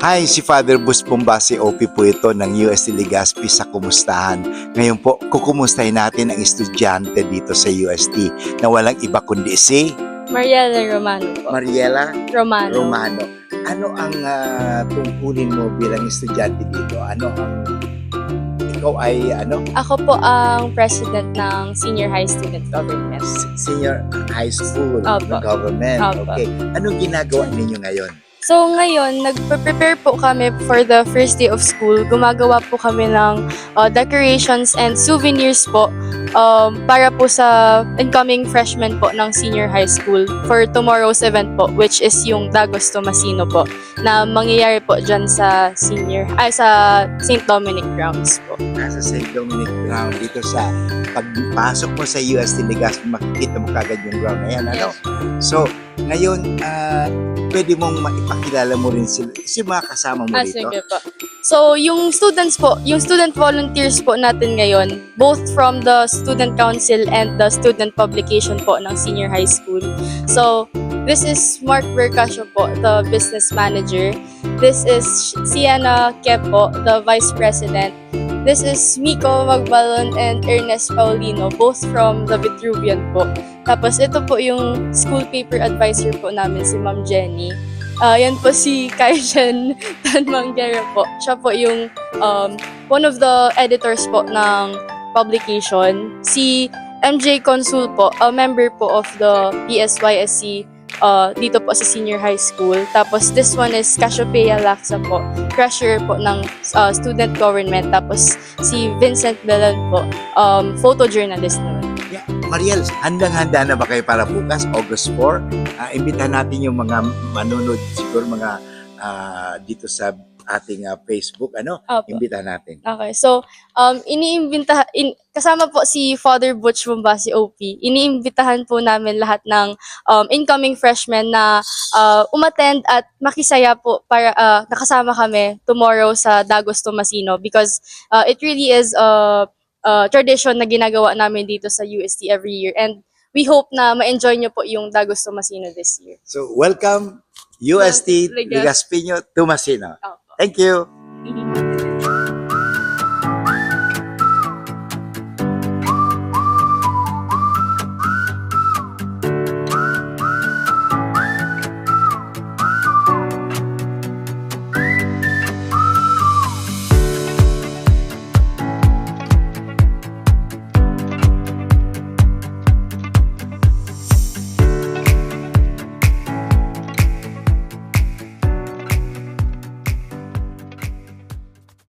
Hi, si Father Bus Bombasi OP po ito ng UST Legazpi sa Kumustahan. Ngayon po, kukumustahin natin ang estudyante dito sa UST na walang iba kundi si Mariela Romano po. Mariela Romano. Romano. Ano ang tungkulin mo bilang estudyante dito? Ikaw ay Ako po ang president ng Senior High Student Government. Senior high school Opo. government. Opo. Okay. Anong ginagawa ninyo ngayon? So ngayon, nagpe-prepare po kami for the first day of school. Gumagawa po kami ng decorations and souvenirs po para po sa incoming freshmen po ng senior high school for tomorrow's event po, which is yung Dagos Tomasino po, na mangyayari po dyan sa sa St. Dominic Grounds po. Nasa St. Dominic ground dito sa pagpasok mo sa UST Legazpi, makikita mo kagad yung ground na yan, ano? So, ngayon, pwede mong maipakilala mo rin sila, mga kasama mo dito. Sige po. So, yung students po, yung student volunteers po natin ngayon, both from the student council and the student publication po ng senior high school. So, this is Mark Bercasio po, the business manager. This is Sienna Kepo, the vice president. This is Miko Magbalon and Ernest Paulino, both from the Vitruvian po. Tapos ito po yung school paper advisor po namin, si Ma'am Jenny. Yan po si Kaijen Tanmanguera po. Siya po yung one of the editors po ng publication. Si MJ Consul po, a member po of the PSYSC dito po sa senior high school. Tapos this one is Cassiopeia Laksa po, treasurer po ng student government. Tapos si Vincent Belan po, photojournalist naman. Yeah. Mariel, handang-handa na ba kayo para bukas, August 4? Imbitahan natin yung mga manunod, siguro mga dito sa ating Facebook, Opo. imbitahan natin. Okay, so kasama po si Father Butch Bombasi OP. Iniimbitahan po namin lahat ng incoming freshmen na umattend at makisaya po para nakasama kami tomorrow sa Dagos Tomasino because it really is tradition na ginagawa namin dito sa UST every year, and we hope na ma-enjoy nyo po yung Dagos Tomasino this year. So, welcome UST Legazpi. Legazpi Tomasino. Opo. Thank you. Mhm.